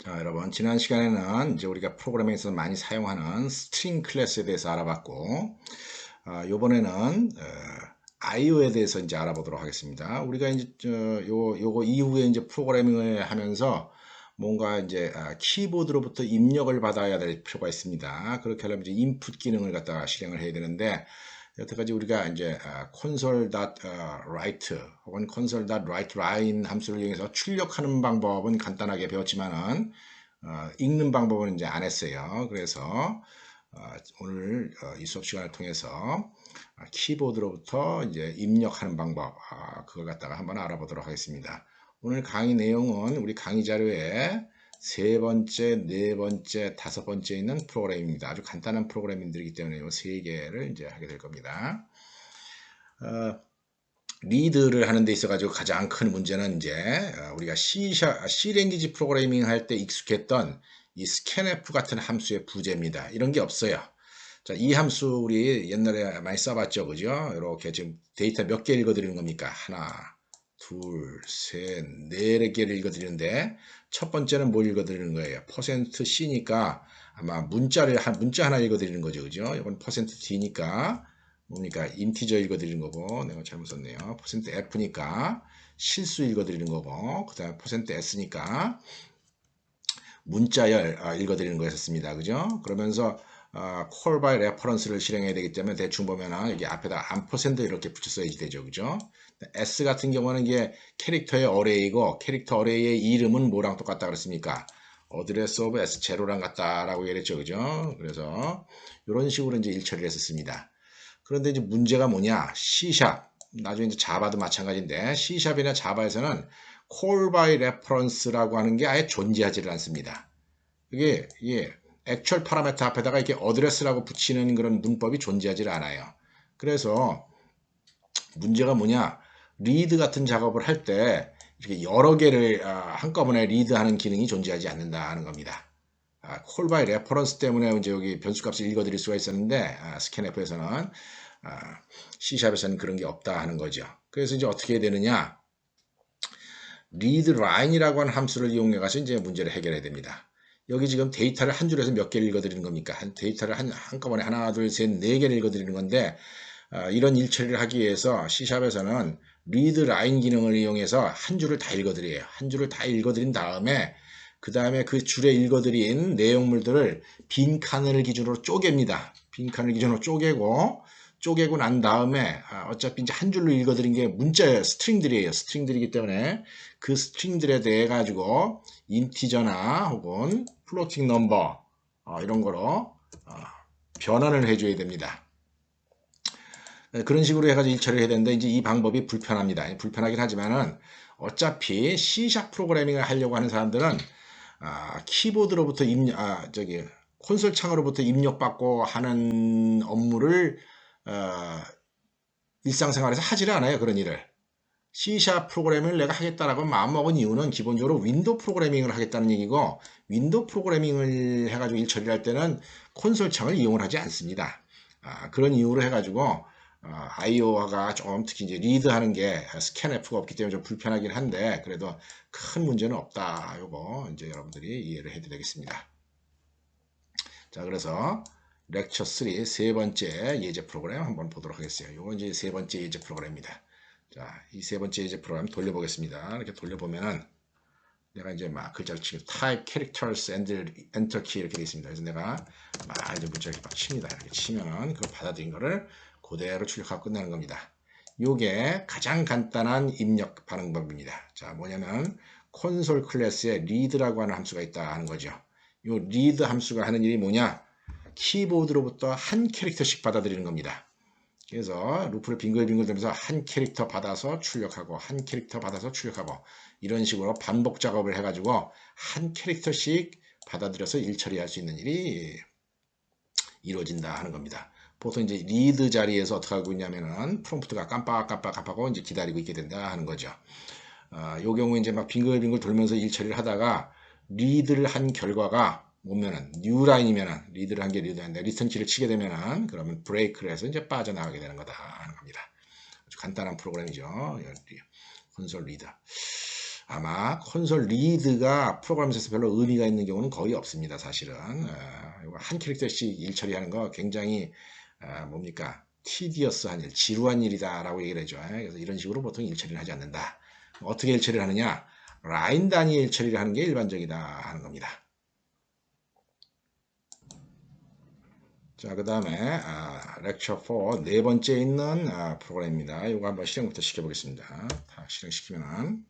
자, 여러분, 지난 시간에는 이제 우리가 프로그래밍에서 많이 사용하는 스트링 클래스에 대해서 알아봤고, 요번에는, IO에 대해서 이제 알아보도록 하겠습니다. 우리가 이제, 요거 이후에 이제 프로그래밍을 하면서 뭔가 이제, 키보드로부터 입력을 받아야 될 필요가 있습니다. 그렇게 하려면 이제 인풋 기능을 갖다가 실행을 해야 되는데, 여태까지 우리가 이제 console.write 혹은 console.writeLine 함수를 이용해서 출력하는 방법은 간단하게 배웠지만은 읽는 방법은 이제 안 했어요. 그래서 오늘 이 수업 시간을 통해서 키보드로부터 이제 입력하는 방법 그걸 갖다가 한번 알아보도록 하겠습니다. 오늘 강의 내용은 우리 강의 자료에 세 번째, 네 번째, 다섯 번째 있는 프로그램입니다. 아주 간단한 프로그램들이기 때문에 이 세 개를 이제 하게 될 겁니다. 리드를 하는 데 있어 가지고 가장 큰 문제는 이제 우리가 C 랭귀지 프로그래밍 할 때 익숙했던 이 scanf 같은 함수의 부재입니다. 이런 게 없어요. 자, 이 함수 우리 옛날에 많이 써봤죠, 그죠? 이렇게 지금 데이터 몇 개 읽어드리는 겁니까? 하나, 둘, 셋, 네 개를 읽어드리는데 첫 번째는 뭘 읽어드리는 거예요? %C니까 아마 문자 하나 읽어드리는 거죠, 그죠? 이건 %D니까 뭡니까? 인티저 읽어드리는 거고, 내가 잘못 썼네요. %F니까 실수 읽어드리는 거고, 그 다음에 %S니까 문자열 읽어드리는 거였습니다. 그죠? 그러면서 call by reference를 실행해야 되기 때문에 대충 보면은 여기 앞에다 암퍼센드 이렇게 붙였어야지 되죠. 그죠? S 같은 경우는 이게 캐릭터의 어레이고 캐릭터 어레이의 이름은 뭐랑 똑같다 그랬습니까? 어드레스 오브 S0랑 같다라고 얘기했죠. 그죠? 그래서 이런 식으로 이제 일처리를 했었습니다. 그런데 이제 문제가 뭐냐? C#, 나중에 이제 자바도 마찬가지인데 C#이나 자바에서는 call by reference라고 하는 게 아예 존재하지를 않습니다. 이게 액츄얼 파라미터 앞에다가 이렇게 어드레스라고 붙이는 그런 문법이 존재하지 않아요. 그래서 문제가 뭐냐? 리드 같은 작업을 할 때 이렇게 여러 개를 한꺼번에 리드하는 기능이 존재하지 않는다는 겁니다. call by reference 때문에 이제 여기 변수값을 읽어드릴 수가 있었는데 scanf에서는 C샵에서는 그런 게 없다 하는 거죠. 그래서 이제 어떻게 해야 되느냐? readline이라고 하는 함수를 이용해 가서 이제 문제를 해결해야 됩니다. 여기 지금 데이터를 한 줄에서 몇 개를 읽어드리는 겁니까? 데이터를 한꺼번에 하나, 둘, 셋, 네 개를 읽어드리는 건데 이런 일처리를 하기 위해서 C샵에서는 readline 기능을 이용해서 한 줄을 다 읽어드려요. 한 줄을 다 읽어드린 다음에 그 다음에 그 줄에 읽어드린 내용물들을 빈칸을 기준으로 쪼갭니다. 빈칸을 기준으로 쪼개고 난 다음에 어차피 이제 한 줄로 읽어드린 게 문자예요. 스트링들이에요. 스트링들이기 때문에 그 스트링들에 대해 가지고 인티저나 혹은 플로팅 넘버 이런 거로 변환을 해줘야 됩니다. 그런 식으로 해가지고 일처리를 해야 되는데 이제 이 방법이 불편합니다. 불편하긴 하지만은 어차피 C# 프로그래밍을 하려고 하는 사람들은 키보드로부터 콘솔 창으로부터 입력받고 하는 업무를 일상생활에서 하지를 않아요. 그런 일을. C# 프로그래밍을 내가 하겠다라고 마음먹은 이유는 기본적으로 윈도우 프로그래밍을 하겠다는 얘기고 윈도우 프로그래밍을 해가지고 일 처리를 할 때는 콘솔 창을 이용을 하지 않습니다. 그런 이유로 해가지고 IO가 좀 특히 이제 리드하는 게 scanf가 없기 때문에 좀 불편하긴 한데 그래도 큰 문제는 없다. 요거 이제 여러분들이 이해를 해야 되겠습니다. 자, 그래서 렉처 3 세 번째 예제 프로그램 한번 보도록 하겠어요. 요건 이제 세 번째 예제 프로그램입니다. 자, 이 세 번째 예제 프로그램 돌려보겠습니다. 이렇게 돌려보면은 내가 이제 막 글자를 치고 type characters and enter key 이렇게 되어 있습니다. 그래서 내가 막 이제 문자를 이렇게 막 칩니다. 이렇게 치면은 그걸 받아들인 거를 그대로 출력하고 끝내는 겁니다. 요게 가장 간단한 입력 반응법입니다. 자, 뭐냐면 콘솔 클래스에 read라고 하는 함수가 있다 하는 거죠. 요 read 함수가 하는 일이 뭐냐? 키보드로부터 한 캐릭터씩 받아들이는 겁니다. 그래서 루프를 빙글빙글 돌면서 한 캐릭터 받아서 출력하고 한 캐릭터 받아서 출력하고 이런 식으로 반복 작업을 해가지고 한 캐릭터씩 받아들여서 일 처리할 수 있는 일이 이루어진다 하는 겁니다. 보통 이제 리드 자리에서 어떻게 하고 있냐면은 프롬프트가 깜빡깜빡하고 이제 기다리고 있게 된다 하는 거죠. 요 경우 이제 막 빙글빙글 돌면서 일 처리를 하다가 리드를 한 결과가 오면은 뉴라인이면은 리드를 한 게 리드인데 리턴 키를 치게 되면은 그러면 브레이크를 해서 이제 빠져나가게 되는 거다 하는 겁니다. 아주 간단한 프로그램이죠. 콘솔 리더. 아마 콘솔 리드가 프로그램에서 별로 의미가 있는 경우는 거의 없습니다. 사실은 한 캐릭터씩 일 처리하는 거 굉장히 뭡니까 티디어스한 일, 지루한 일이다라고 얘기를 해줘. 그래서 이런 식으로 보통 일 처리를 하지 않는다. 어떻게 일 처리를 하느냐? 라인 단위 일 처리를 하는 게 일반적이다 하는 겁니다. 자, 그 다음에 렉처 4 네 번째 있는 프로그램입니다. 이거 한번 실행부터 시켜보겠습니다. 다 실행시키면은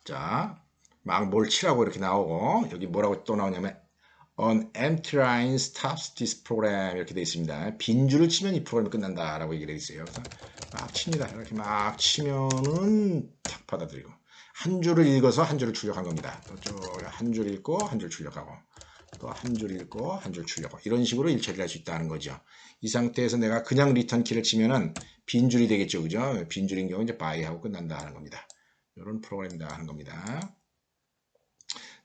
자, 막 뭘 치라고 이렇게 나오고 여기 뭐라고 또 나오냐면 An empty line stops this program 이렇게 되어 있습니다. 빈줄을 치면 이 프로그램이 끝난다라고 얘기를 했어요. 그래서 막 칩니다. 이렇게 막 치면은 탁 받아들이고 한 줄을 읽어서 한 줄을 출력한 겁니다. 한 줄 읽고 한 줄 출력하고 또 한 줄 읽고 한 줄 출력하고 이런 식으로 일 처리를 할 수 있다는 거죠. 이 상태에서 내가 그냥 리턴 키를 치면은 빈줄이 되겠죠. 그죠? 빈줄인 경우 이제 바이하고 끝난다 하는 겁니다. 이런 프로그램이다 하는 겁니다.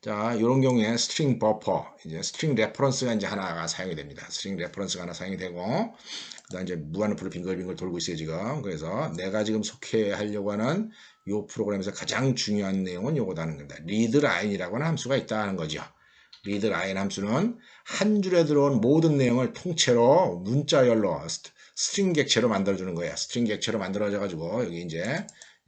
자, 이런 경우에 스트링 버퍼, 이제 스트링 레퍼런스가 이제 하나가 사용이 됩니다. 스트링 레퍼런스가 하나 사용이 되고, 그다음 이제 무한으로 빙글빙글 돌고 있어요 지금. 그래서 내가 지금 속해하려고 하는 이 프로그램에서 가장 중요한 내용은 요거다는 겁니다. 리드 라인이라고 하는 함수가 있다는 거죠. 리드 라인 함수는 한 줄에 들어온 모든 내용을 통째로 문자열로 스트링 객체로 만들어주는 거예요. 스트링 객체로 만들어져 가지고 여기 이제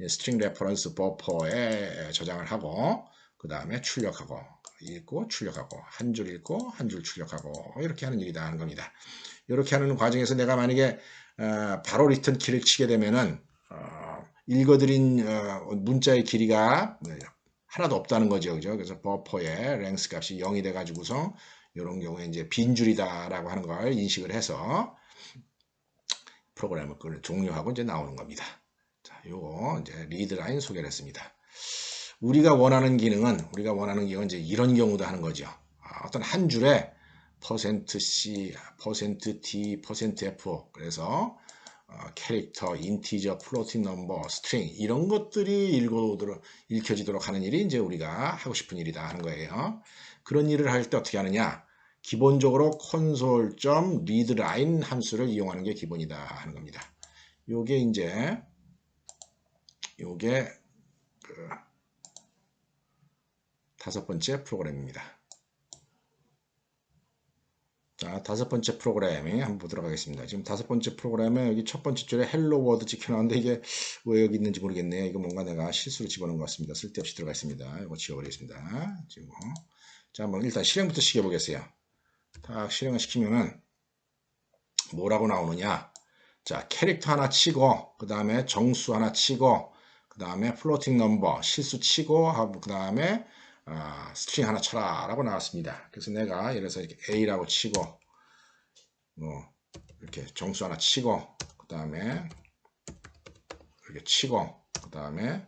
스트링 레퍼런스 버퍼에 저장을 하고 그 다음에 출력하고 읽고 출력하고 한 줄 읽고 한 줄 출력하고 이렇게 하는 일이다 하는 겁니다. 이렇게 하는 과정에서 내가 만약에 바로 리턴 키를 치게 되면은 읽어드린 문자의 길이가 하나도 없다는 거죠. 그죠? 그래서 버퍼의 랭스 값이 0이 돼 가지고서 이런 경우에 이제 빈줄이다라고 하는 걸 인식을 해서 프로그램을 종료하고 이제 나오는 겁니다. 자, 요거 이제 리드라인 소개를 했습니다. 우리가 원하는 기능은 이제 이런 경우도 하는 거죠. 어떤 한 줄에 %C, %D, %F 그래서 캐릭터, 인티저, 플로팅 넘버, 스트링 이런 것들이 읽혀지도록 하는 일이 이제 우리가 하고 싶은 일이다 하는 거예요. 그런 일을 할 때 어떻게 하느냐? 기본적으로 console.readline 함수를 이용하는 게 기본이다 하는 겁니다. 요게 이제 다섯 번째 프로그램입니다. 자, 다섯 번째 프로그램이 한번 보도록 하겠습니다. 지금 다섯 번째 프로그램에 여기 첫 번째 줄에 헬로 워드 찍혀나왔는데 이게 왜 여기 있는지 모르겠네요. 이거 뭔가 내가 실수로 집어넣은 것 같습니다. 쓸데없이 들어가 있습니다. 이거 지워버리겠습니다. 지금 자, 한번 일단 실행부터 시켜보겠어요. 딱 실행을 시키면은 뭐라고 나오느냐? 자, 캐릭터 하나 치고 그 다음에 정수 하나 치고 그 다음에 플로팅 넘버 실수 치고 하고 그 다음에 스트링 하나 쳐라 라고 나왔습니다. 그래서 내가 예를 들어서 이렇게 A라고 치고 이렇게 정수 하나 치고 그 다음에 이렇게 치고 그 다음에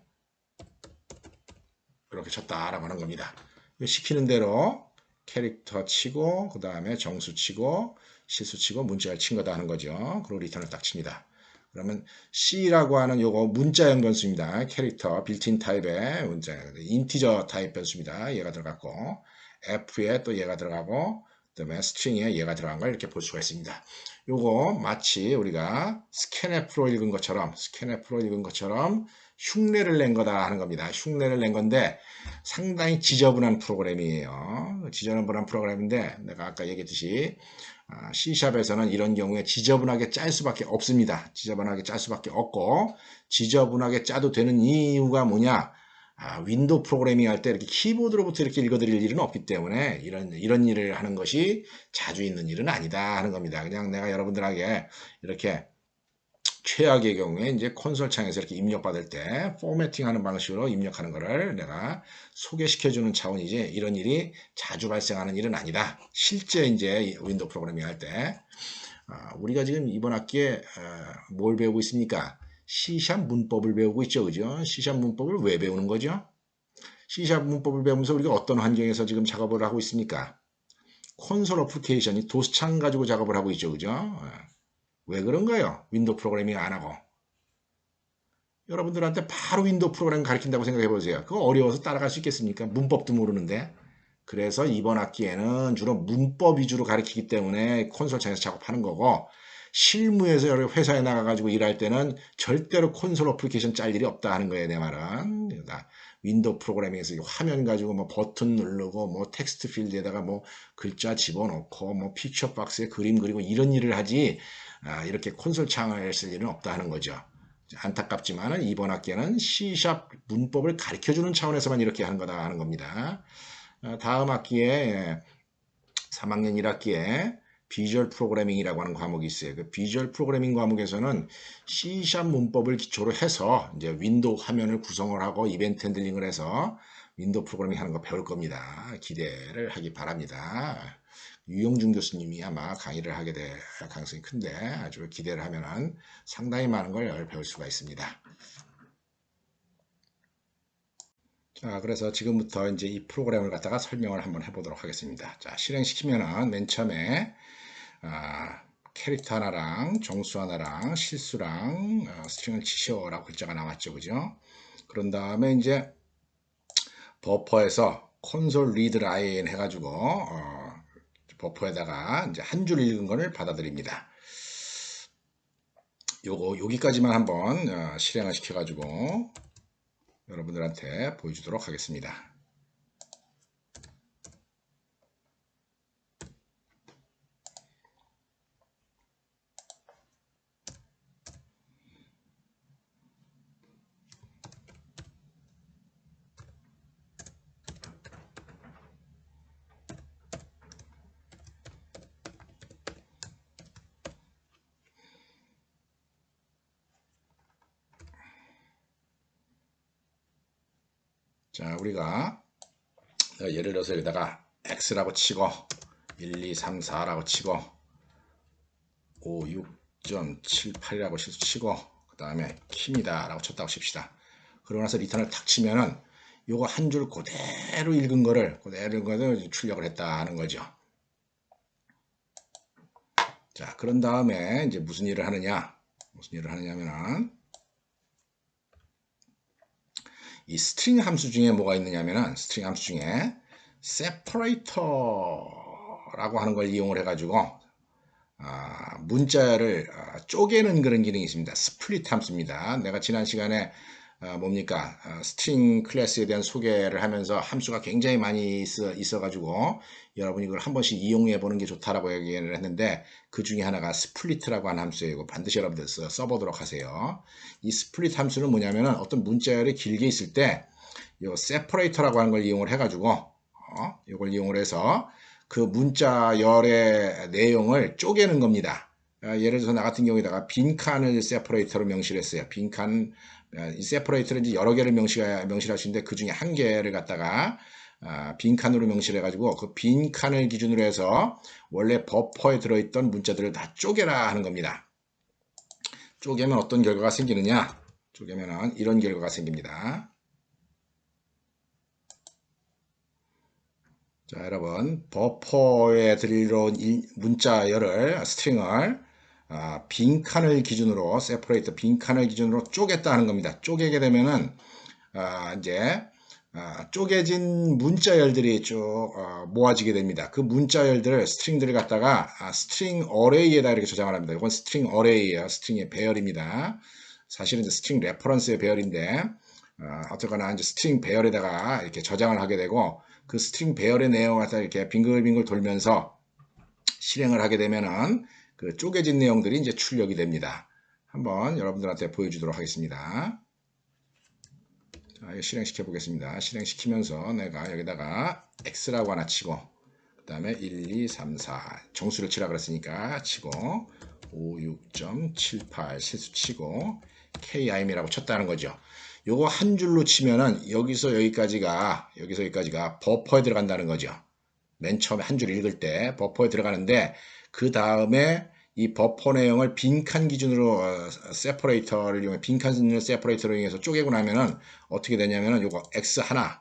이렇게 쳤다 라고 하는 겁니다. 시키는 대로 캐릭터 치고 그 다음에 정수 치고 실수 치고 문자를 친 거다 하는 거죠. 그리고 리턴을 딱 칩니다. 그러면 C라고 하는 요거 문자형 변수입니다. 캐릭터 빌트인 타입의 문자, 인티저 타입 변수입니다. 얘가 들어갔고 F에 또 얘가 들어가고 그다음에 스트링에 얘가 들어간 걸 이렇게 볼 수가 있습니다. 요거 마치 우리가 스캔F로 읽은 것처럼 흉내를 낸 거다 하는 겁니다. 흉내를 낸 건데 상당히 지저분한 프로그램이에요. 지저분한 프로그램인데 내가 아까 얘기했듯이 C샵에서는 이런 경우에 지저분하게 짤 수밖에 없습니다. 지저분하게 짤 수밖에 없고 지저분하게 짜도 되는 이유가 뭐냐? 윈도우 프로그래밍 할 때 이렇게 키보드로부터 이렇게 읽어드릴 일은 없기 때문에 이런 일을 하는 것이 자주 있는 일은 아니다 하는 겁니다. 그냥 내가 여러분들에게 이렇게 최악의 경우에 이제 콘솔 창에서 이렇게 입력받을 때 포매팅하는 방식으로 입력하는 것을 내가 소개시켜주는 차원이지 이런 일이 자주 발생하는 일은 아니다. 실제 이제 윈도우 프로그래밍 할 때 우리가 지금 이번 학기에 뭘 배우고 있습니까? C샵 문법을 배우고 있죠, 그죠? C샵 문법을 왜 배우는 거죠? C샵 문법을 배우면서 우리가 어떤 환경에서 지금 작업을 하고 있습니까? 콘솔 어플리케이션이 도스창 가지고 작업을 하고 있죠, 그죠? 왜 그런가요? 윈도우 프로그래밍 안 하고. 여러분들한테 바로 윈도우 프로그래밍 가르친다고 생각해 보세요. 그거 어려워서 따라갈 수 있겠습니까? 문법도 모르는데. 그래서 이번 학기에는 주로 문법 위주로 가르치기 때문에 콘솔 창에서 작업하는 거고 실무에서 여러 회사에 나가가지고 일할 때는 절대로 콘솔 어플리케이션 짤 일이 없다 하는 거예요, 내 말은. 윈도우 프로그래밍에서 화면 가지고 뭐 버튼 누르고 뭐 텍스트 필드에다가 뭐 글자 집어넣고 뭐 픽처 박스에 그림 그리고 이런 일을 하지, 이렇게 콘솔 창을 쓸 일은 없다 하는 거죠. 안타깝지만 이번 학기에는 C# 문법을 가르쳐주는 차원에서만 이렇게 하는 거다 하는 겁니다. 다음 학기에 3학년 1학기에 비주얼 프로그래밍이라고 하는 과목이 있어요. 그 비주얼 프로그래밍 과목에서는 C# 문법을 기초로 해서 이제 윈도우 화면을 구성을 하고 이벤트 핸들링을 해서 윈도우 프로그래밍 하는 거 배울 겁니다. 기대를 하기 바랍니다. 유영준 교수님이 아마 강의를 하게 될 가능성이 큰데 아주 기대를 하면은 상당히 많은 걸 배울 수가 있습니다. 자, 그래서 지금부터 이제 이 프로그램을 갖다가 설명을 한번 해보도록 하겠습니다. 자, 실행시키면은 맨 처음에 캐릭터 하나랑 정수 하나랑 실수랑 스트링을 치시오라고 글자가 나왔죠, 그죠? 그런 다음에 이제 버퍼에서 콘솔 리드 라인 해가지고 버퍼에다가 이제 한 줄 읽은 거를 받아들입니다. 요거 여기까지만 한번 실행을 시켜가지고 여러분들한테 보여주도록 하겠습니다. 자, 우리가 예를 들어서 여기다가 x라고 치고 1, 2, 3, 4라고 치고 5, 6.78이라고 치고 그 다음에 킴이다 라고 쳤다고 칩시다. 그러고 나서 리턴을 탁 치면은 요거 한 줄 그대로 읽은 거를 출력을 했다 하는 거죠. 자, 그런 다음에 이제 무슨 일을 하느냐면은 이 스트링 함수 중에 뭐가 있느냐면은 스트링 함수 중에 separator라고 하는 걸 이용을 해가지고 문자를 쪼개는 그런 기능이 있습니다. 스플릿 함수입니다. 내가 지난 시간에 스트링 클래스에 대한 소개를 하면서 함수가 굉장히 많이 있어가지고 여러분이 이걸 한 번씩 이용해 보는 게 좋다라고 얘기를 했는데 그 중에 하나가 스플릿이라고 하는 함수예요. 이거 반드시 여러분들 써보도록 하세요. 이 스플릿 함수는 뭐냐면은 어떤 문자열이 길게 있을 때 이 세퍼레이터라고 하는 걸 이용을 해가지고 이걸 이용을 해서 그 문자열의 내용을 쪼개는 겁니다. 예를 들어서 나 같은 경우에다가 빈칸을 세퍼레이터로 명시를 했어요. 빈칸 이 세퍼레이터는 이제 여러 개를 명시할 수 있는데 그 중에 한 개를 갖다가 빈칸으로 명시를 해가지고 그 빈칸을 기준으로 해서 원래 버퍼에 들어있던 문자들을 다 쪼개라 하는 겁니다. 쪼개면 어떤 결과가 생기느냐? 쪼개면 이런 결과가 생깁니다. 자, 여러분 버퍼에 들어온 문자열을 스트링을 빈칸을 기준으로 세퍼레이터 빈칸을 기준으로 쪼갰다 하는 겁니다. 쪼개게 되면은 이제 쪼개진 문자열들이 쭉 모아지게 됩니다. 그 문자열들을 스트링들을 갖다가 스트링 어레이에다 이렇게 저장을 합니다. 이건 스트링 어레이예요. 스트링의 배열입니다. 사실은 이제 스트링 레퍼런스의 배열인데 어쨌거나 이제 스트링 배열에다가 이렇게 저장을 하게 되고 그 스트링 배열의 내용을 갖다 이렇게 빙글빙글 돌면서 실행을 하게 되면은 그 쪼개진 내용들이 이제 출력이 됩니다. 한번 여러분들한테 보여주도록 하겠습니다. 자, 실행시켜 보겠습니다. 실행시키면서 내가 여기다가 x라고 하나 치고 그 다음에 1, 2, 3, 4 정수를 치라 그랬으니까 치고 5, 6.78 실수 치고 kim이라고 쳤다는 거죠. 요거 한 줄로 치면은 여기서 여기까지가 버퍼에 들어간다는 거죠. 맨 처음에 한 줄 읽을 때 버퍼에 들어가는데 그 다음에 이 버퍼 내용을 빈칸 기준으로 세퍼레이터를 이용해 빈칸 세퍼레이터를 이용해서 쪼개고 나면은 어떻게 되냐면은 요거 x 하나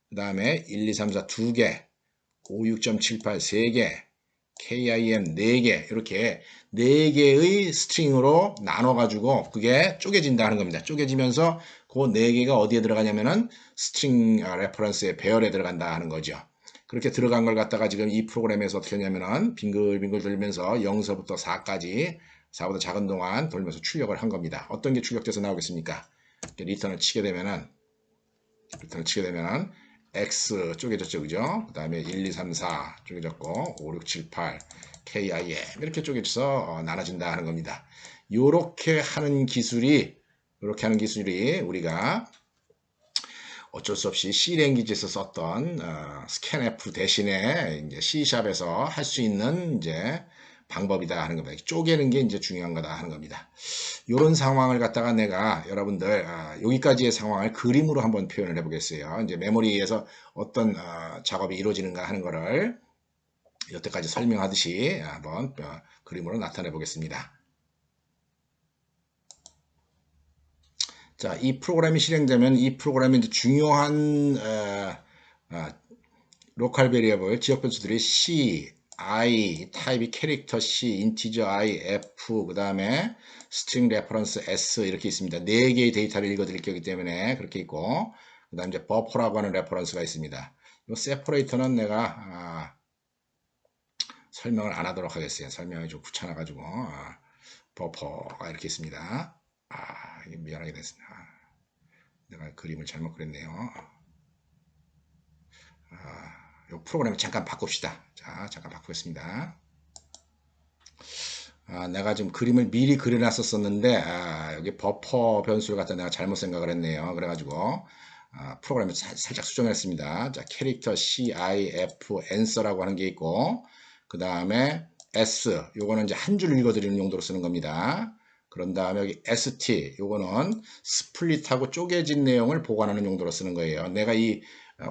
그 다음에 1, 2, 3, 4 2개 5, 6.78 3개 KIM 4개 이렇게 4개의 스트링으로 나눠 가지고 그게 쪼개진다 하는 겁니다. 쪼개지면서 그 4개가 어디에 들어가냐면은 스트링 레퍼런스의 배열에 들어간다 하는 거죠. 그렇게 들어간 걸 갖다가 지금 이 프로그램에서 어떻게 하냐면은 빙글빙글 돌면서 0서부터 4까지 4보다 작은 동안 돌면서 출력을 한 겁니다. 어떤 게 출력돼서 나오겠습니까? 리턴을 치게 되면은 X 쪼개졌죠, 그죠? 그 다음에 1, 2, 3, 4 쪼개졌고 5, 6, 7, 8 KIM 이렇게 쪼개져서 나눠진다 하는 겁니다. 요렇게 하는 기술이 우리가 어쩔 수 없이 C 랭귀지에서 썼던 스캔F 대신에 이제 C샵에서 할 수 있는 이제 방법이다 하는 겁니다. 쪼개는 게 이제 중요한 거다 하는 겁니다. 이런 상황을 갖다가 내가 여러분들 여기까지의 상황을 그림으로 한번 표현을 해보겠어요. 이제 메모리에서 어떤 작업이 이루어지는가 하는 거를 여태까지 설명하듯이 한번 그림으로 나타내 보겠습니다. 자, 이 프로그램이 실행되면 이 프로그램의 중요한 로컬 베리어블 지역 변수들이 C, I, 타입이 캐릭터 C, 인티저 I, F, 그 다음에 스트링 레퍼런스 S 이렇게 있습니다. 4개의 데이터를 읽어드릴 거기 때문에 그렇게 있고, 그 다음 이제 버퍼라고 하는 레퍼런스가 있습니다. 이 세퍼레이터는 내가 설명을 안 하도록 하겠어요. 설명이 좀 귀찮아가지고 버퍼가 이렇게 있습니다. 이게 미안하게 됐습니다. 내가 그림을 잘못 그렸네요. 이 프로그램을 잠깐 바꿉시다. 자, 잠깐 바꾸겠습니다. 내가 지금 그림을 미리 그려놨었는데 여기 버퍼 변수를 갖다 내가 잘못 생각을 했네요. 그래가지고 프로그램을 살짝 수정했습니다. 자, 캐릭터 C, I, F, answer라고 하는 게 있고, 그 다음에 S, 요거는 이제 한 줄 읽어드리는 용도로 쓰는 겁니다. 그런 다음에 여기 ST, 요거는 스플릿하고 쪼개진 내용을 보관하는 용도로 쓰는 거예요. 내가 이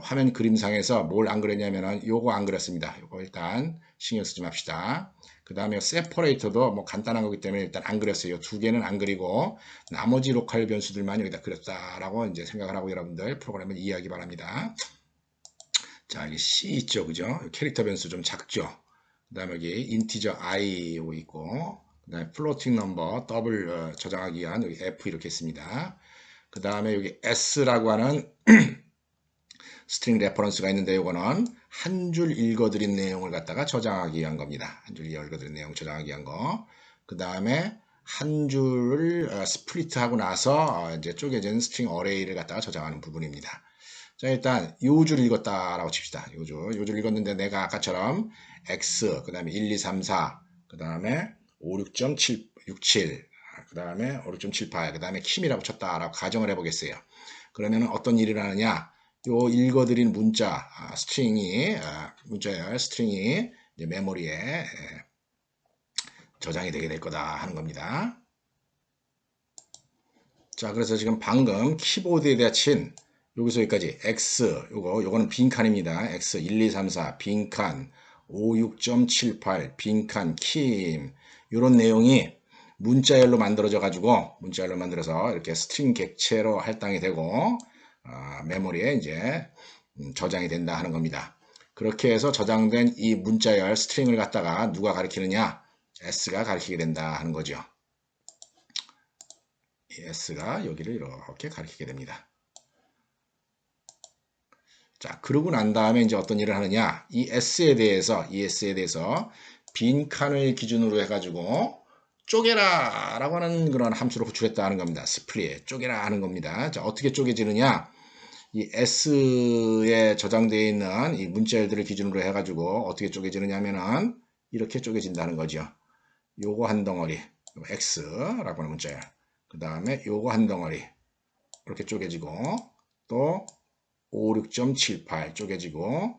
화면 그림상에서 뭘 안 그렸냐면은 요거 안 그렸습니다. 요거 일단 신경 쓰지 맙시다. 그 다음에 세퍼레이터도 뭐 간단한 거기 때문에 일단 안 그렸어요. 두 개는 안 그리고 나머지 로컬 변수들만 여기다 그렸다라고 이제 생각을 하고 여러분들 프로그램을 이해하기 바랍니다. 자, 여기 C 있죠, 그죠? 캐릭터 변수 좀 작죠. 그 다음에 여기 인티저 I 요거 있고, 그 다음에 플로팅 넘버 더블 저장하기 위한 여기 F 이렇게 있습니다. 그 다음에 여기 S라고 하는 스트링 레퍼런스가 있는데 이거는 한 줄 읽어드린 내용을 갖다가 저장하기 위한 겁니다. 한 줄 읽어드린 내용 저장하기 위한 거. 그 다음에 한 줄을 스플리트 하고 나서 이제 쪼개진 스트링 어레이를 갖다가 저장하는 부분입니다. 자, 일단 요 줄 읽었다라고 칩시다. 요 줄 읽었는데 내가 아까처럼 X, 그 다음에 1, 2, 3, 4, 그 다음에 5, 6.67, 그 다음에 5, 6.78, 그 다음에 킴이라고 쳤다라고 가정을 해보겠어요. 그러면 어떤 일이 일어나느냐? 요 읽어드린 문자, 문자열 스트링이 이제 메모리에 저장이 되게 될 거다 하는 겁니다. 자, 그래서 지금 방금 키보드에다 친 여기서 여기까지 X, 요거는 빈칸입니다. X 1, 2, 3, 4 빈칸, 5, 6.78 빈칸, 킴 요런 내용이 문자열로 만들어서 이렇게 스트링 객체로 할당이 되고 메모리에 이제 저장이 된다 하는 겁니다. 그렇게 해서 저장된 이 문자열 스트링을 갖다가 누가 가리키느냐? S가 가리키게 된다 하는 거죠. 이 S가 여기를 이렇게 가리키게 됩니다. 자, 그러고 난 다음에 이제 어떤 일을 하느냐? 이 S에 대해서 빈칸을 기준으로 해가지고 쪼개라 라고 하는 그런 함수를 호출했다 하는 겁니다. 스플릿, 쪼개라 하는 겁니다. 자, 어떻게 쪼개지느냐? 이 S에 저장되어 있는 이 문자열들을 기준으로 해가지고 어떻게 쪼개지느냐 하면은 이렇게 쪼개진다는 거죠. 요거 한 덩어리, X라고 하는 문자열. 그 다음에 요거 한 덩어리, 이렇게 쪼개지고, 또 5, 6.78 쪼개지고,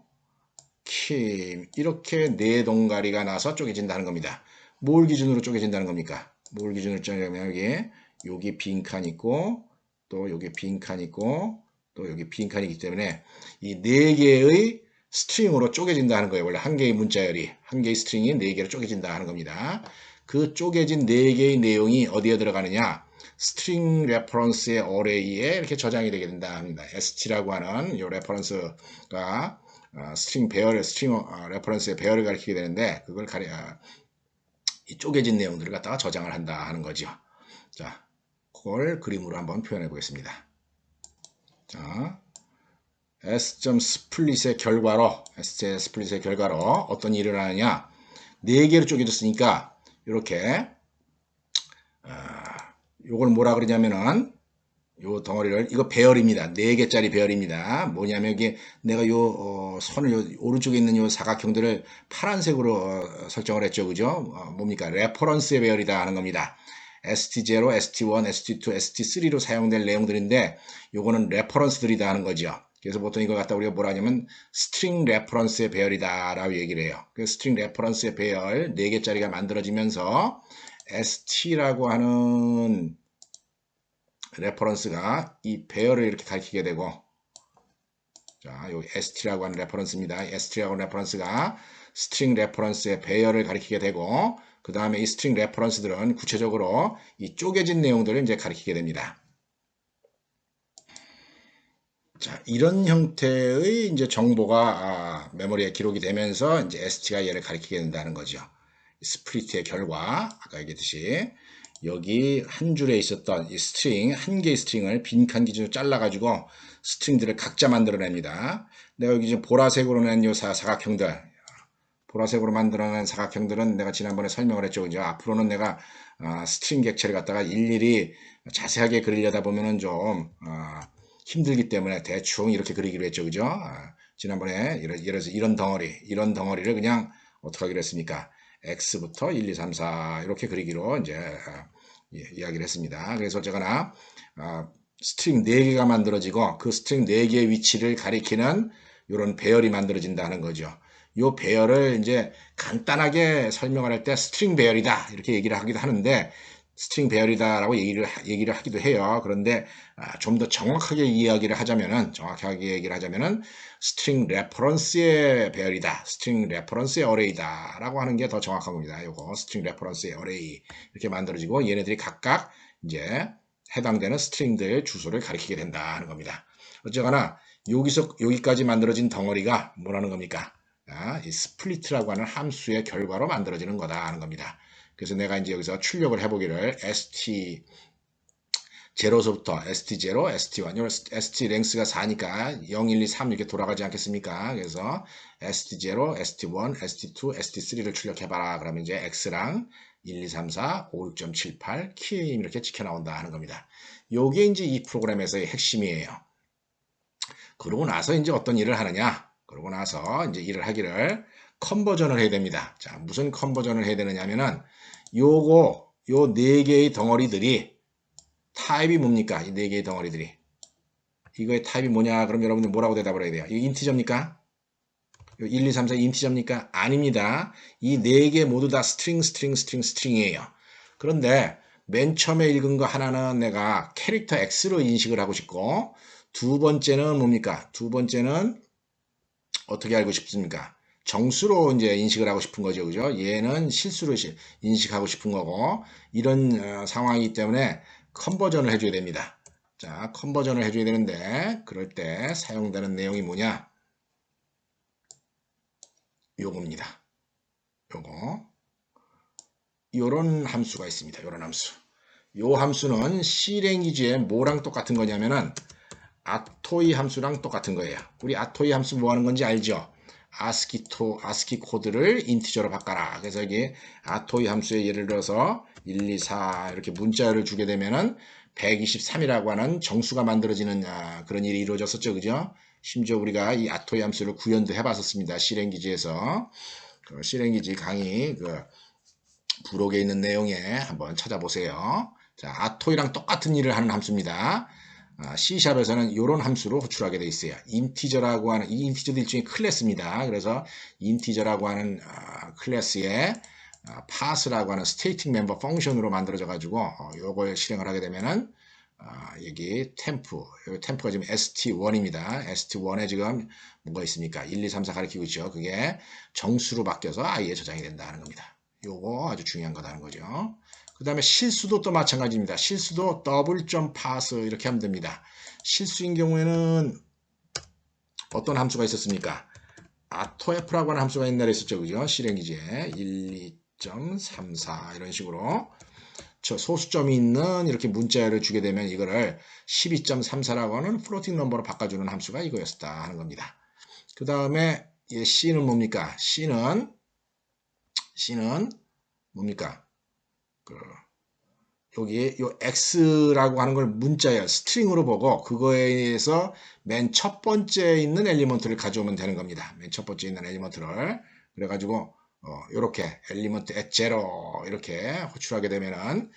킴, 이렇게 네 동가리가 나서 쪼개진다는 겁니다. 뭘 기준으로 쪼개진다는 겁니까? 뭘 기준으로 쪼개냐면 여기 빈칸 있고, 또 여기 빈칸 있고, 또 여기 빈칸이기 때문에 이 네 개의 스트링으로 쪼개진다는 거예요. 원래 한 개의 문자열이 한 개의 스트링이 네 개로 쪼개진다 하는 겁니다. 그 쪼개진 네 개의 내용이 어디에 들어가느냐? 스트링 레퍼런스의 어레이에 이렇게 저장이 되게 된다 합니다. st라고 하는 이 레퍼런스가 스트링 레퍼런스의 배열을 가리키게 되는데 그걸 이 쪼개진 내용들을 갖다가 저장을 한다 하는 거죠. 자, 그걸 그림으로 한번 표현해 보겠습니다. 자, S.스플릿의 결과로 어떤 일이 일어나느냐? 4개로 쪼개졌으니까 이렇게 요걸 뭐라 그러냐면은 요 덩어리를 이거 배열입니다. 4개짜리 배열입니다. 뭐냐면 이게 내가 요 선을 요 오른쪽에 있는 요 사각형들을 파란색으로 설정을 했죠. 그죠? 뭡니까? 레퍼런스의 배열이다 하는 겁니다. ST0, ST1, ST2, ST3로 사용될 내용들인데 요거는 레퍼런스들이다 하는 거죠. 그래서 보통 이걸 갖다 우리가 뭐라 하냐면 스트링 레퍼런스의 배열이다 라고 얘기를 해요. 그 스트링 레퍼런스의 배열 4개짜리가 만들어지면서 ST라고 하는 레퍼런스가 이 배열을 이렇게 가리키게 되고, 자, 여기 ST라고 하는 레퍼런스입니다. ST라고 하는 레퍼런스가 스트링 레퍼런스의 배열을 가리키게 되고, 그 다음에 이 스트링 레퍼런스들은 구체적으로 이 쪼개진 내용들을 이제 가리키게 됩니다. 자, 이런 형태의 이제 정보가 메모리에 기록이 되면서 이제 ST가 얘를 가리키게 된다는 거죠. 스플리트의 결과, 아까 얘기했듯이 여기 한 줄에 있었던 이 스트링, 한 개의 스트링을 빈칸 기준으로 잘라가지고 스트링들을 각자 만들어냅니다. 내가 여기 지금 보라색으로 낸 요 사각형들, 보라색으로 만들어낸 사각형들은 내가 지난번에 설명을 했죠. 그죠? 앞으로는 내가 스트링 객체를 갖다가 일일이 자세하게 그리려다 보면은 좀 힘들기 때문에 대충 이렇게 그리기로 했죠. 그죠? 지난번에 예를 들어서 이런 덩어리를 그냥 어떻게 하기로 했습니까? X부터 1, 2, 3, 4 이렇게 그리기로 이제 이야기를 했습니다. 그래서 어쨌거나 스트링 4개가 만들어지고 그 스트링 4개의 위치를 가리키는 이런 배열이 만들어진다는 거죠. 이 배열을 이제 간단하게 설명을 할 때 스트링 배열이다 이렇게 얘기를 하기도 하는데 스트링 배열이다라고 얘기를 하기도 해요. 그런데 좀 더 정확하게 이야기를 하자면은 스트링 레퍼런스의 배열이다, 스트링 레퍼런스의 어레이다라고 하는 게 더 정확한 겁니다. 요거 스트링 레퍼런스의 어레이 이렇게 만들어지고 얘네들이 각각 이제 해당되는 스트링들 주소를 가리키게 된다 하는 겁니다. 어쨌거나 여기서 여기까지 만들어진 덩어리가 뭐라는 겁니까? 이 스플리트라고 하는 함수의 결과로 만들어지는 거다 하는 겁니다. 그래서 내가 이제 여기서 출력을 해보기를 ST 0서부터 ST0, ST1, ST 랭스가 4니까 0, 1, 2, 3 이렇게 돌아가지 않겠습니까? 그래서 ST0, ST1, ST2, ST3를 출력해봐라. 그러면 이제 X랑 1, 2, 3, 4, 5, 6.78, 킴 이렇게 찍혀 나온다 하는 겁니다. 요게 이제 이 프로그램에서의 핵심이에요. 그러고 나서 이제 어떤 일을 하느냐? 그러고 나서 이제 일을 하기를 컨버전을 해야 됩니다. 자, 무슨 컨버전을 해야 되느냐면은 요 4개의 덩어리들이 타입이 뭡니까? 이 4개의 덩어리들이. 이거의 타입이 뭐냐? 그럼 여러분들 뭐라고 대답을 해야 돼요? 이거 인티저입니까? 1, 2, 3, 4 인티저입니까? 아닙니다. 이 4개 모두 다 스트링이에요. 그런데 맨 처음에 읽은 거 하나는 내가 캐릭터 X로 인식을 하고 싶고 두 번째는 뭡니까? 두 번째는 어떻게 알고 싶습니까? 정수로 이제 인식을 하고 싶은 거죠. 그죠? 얘는 실수로 인식하고 싶은 거고 이런 상황이기 때문에 컨버전을 해줘야 됩니다. 자, 컨버전을 해줘야 되는데 그럴 때 사용되는 내용이 뭐냐? 요겁니다. 요거. 요런 함수가 있습니다. 요런 함수. 요 함수는 C랭귀지에 뭐랑 똑같은 거냐면은 아토이 함수랑 똑같은 거예요. 우리 아토이 함수 뭐 하는 건지 알죠? 아스키 코드를 인티저로 바꿔라. 그래서 여기 아토이 함수에 예를 들어서 1, 2, 4 이렇게 문자를 주게 되면은 123이라고 하는 정수가 만들어지는 그런 일이 이루어졌었죠. 그죠? 심지어 우리가 이 아토이 함수를 구현도 해봤었습니다. C랭귀지에서. 그 C랭귀지 강의 부록에 있는 내용에 한번 찾아보세요. 자, 아토이랑 똑같은 일을 하는 함수입니다. C샵에서는 이런 함수로 호출하게 되어 있어요. 인티저라고 하는, 이 인티저도 일종의 클래스입니다. 그래서 인티저라고 하는 클래스에 pass라고 하는 static member 펑션으로 만들어져 가지고 요걸 실행을 하게 되면은 여기 템프가 지금 ST1입니다. ST1에 지금 뭐가 있습니까? 1, 2, 3, 4 가리키고 있죠. 그게 정수로 바뀌어서 I에 저장이 된다는 겁니다. 요거 아주 중요한 거다는 거죠. 그 다음에 실수도 또 마찬가지입니다. 실수도 더블.pass 이렇게 하면 됩니다. 실수인 경우에는 어떤 함수가 있었습니까? autof라고 하는 함수가 옛날에 있었죠. 그죠? C랭귀지에 1, 2.34 이런 식으로 저 소수점이 있는 이렇게 문자를 주게 되면 이거를 12.34라고 하는 플로팅 넘버로 바꿔주는 함수가 이거였다 하는 겁니다. 그 다음에 C는 뭡니까? C는 뭡니까? 여기 요 x라고 하는 걸 문자야 스트링으로 보고 그거에 의해서 맨 첫 번째 있는 엘리먼트를 가져오면 되는 겁니다. 맨 첫 번째 있는 엘리먼트를 그래가지고 요렇게 엘리먼트 at 0 이렇게 호출하게 되면은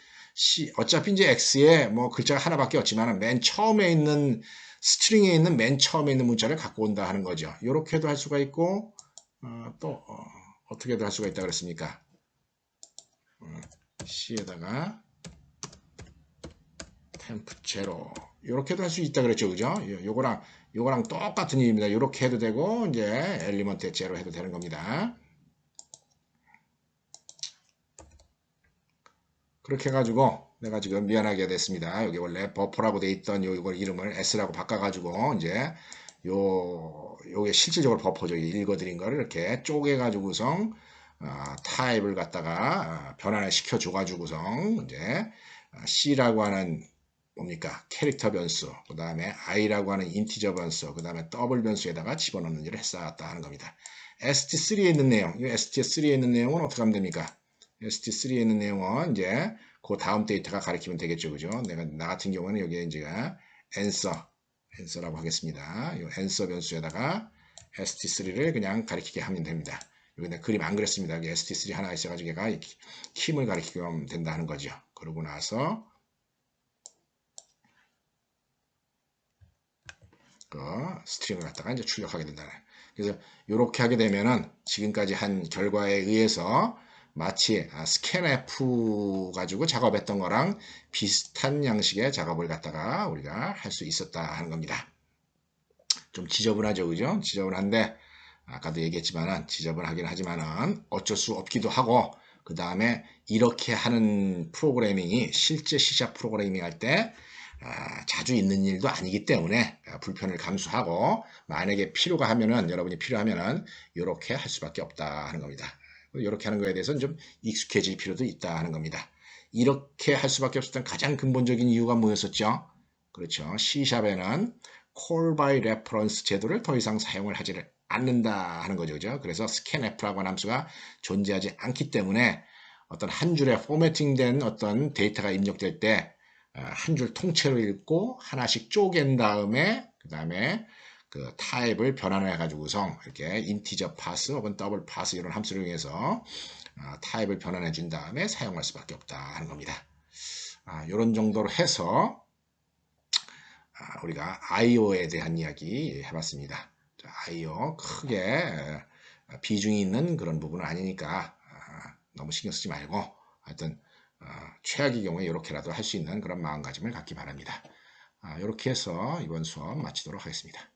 어차피 이제 x에 뭐 글자가 하나밖에 없지만 맨 처음에 있는 스트링에 있는 맨 처음에 있는 문자를 갖고 온다 하는 거죠. 요렇게도 할 수가 있고 또 어떻게도 할 수가 있다 그랬습니까? C에다가 템프 제로 이렇게도 할 수 있다 그랬죠, 그죠? 요거랑 똑같은 일입니다. 이렇게 해도 되고 이제 엘리먼트 제로 해도 되는 겁니다. 그렇게 해가지고 내가 지금 미안하게 됐습니다. 여기 원래 버퍼라고 돼 있던 이걸 이름을 S라고 바꿔가지고 이제 요게 실질적으로 버퍼죠. 읽어드린 거를 이렇게 쪼개가지고선 타입을 갖다가 변환을 시켜줘가지고선 이제 C라고 하는 뭡니까? 캐릭터 변수, 그 다음에 i라고 하는 인티저 변수, 그 다음에 더블 변수에다가 집어넣는 일을 했었다 하는 겁니다. ST3에 있는 내용, 이 ST3에 있는 내용은 어떻게 하면 됩니까? ST3에 있는 내용은 이제 그 다음 데이터가 가리키면 되겠죠, 그죠? 나 같은 경우는 여기에 이제 answer라고 하겠습니다. 이 answer 변수에다가 ST3를 그냥 가리키게 하면 됩니다. 여기 내 그림 안 그렸습니다. 여기 ST3 하나 있어가지고 얘가 킴을 가리키면 된다는 거죠. 그러고 나서 그 스트링을 갖다가 이제 출력하게 된다. 그래서 이렇게 하게 되면은 지금까지 한 결과에 의해서 마치 스캔F 가지고 작업했던 거랑 비슷한 양식의 작업을 갖다가 우리가 할 수 있었다 하는 겁니다. 좀 지저분하죠, 그죠? 지저분한데 아까도 얘기했지만은 지저분하긴 하지만은 어쩔 수 없기도 하고 그 다음에 이렇게 하는 프로그래밍이 실제 C# 프로그래밍 할때 자주 있는 일도 아니기 때문에 불편을 감수하고 만약에 필요가 하면은 여러분이 필요하면은 이렇게 할 수밖에 없다 하는 겁니다. 이렇게 하는 거에 대해서는 좀 익숙해질 필요도 있다 하는 겁니다. 이렇게 할 수밖에 없었던 가장 근본적인 이유가 뭐였었죠? 그렇죠. C샵에는 call by reference 제도를 더 이상 사용을 하지 않는다 하는 거죠. 그죠? 그래서 scanf라고 하는 함수가 존재하지 않기 때문에 어떤 한 줄에 포매팅된 어떤 데이터가 입력될 때 한 줄 통째로 읽고 하나씩 쪼갠 다음에 그 다음에 그 타입을 변환해 가지고서 이렇게 인티저 파스 혹은 더블 파스 이런 함수를 이용해서 타입을 변환해 준 다음에 사용할 수밖에 없다 하는 겁니다. 이런 정도로 해서 우리가 IO에 대한 이야기 해봤습니다. IO 크게 비중이 있는 그런 부분은 아니니까 너무 신경 쓰지 말고 하여튼 최악의 경우에 이렇게라도 할 수 있는 그런 마음가짐을 갖기 바랍니다. 이렇게 해서 이번 수업 마치도록 하겠습니다.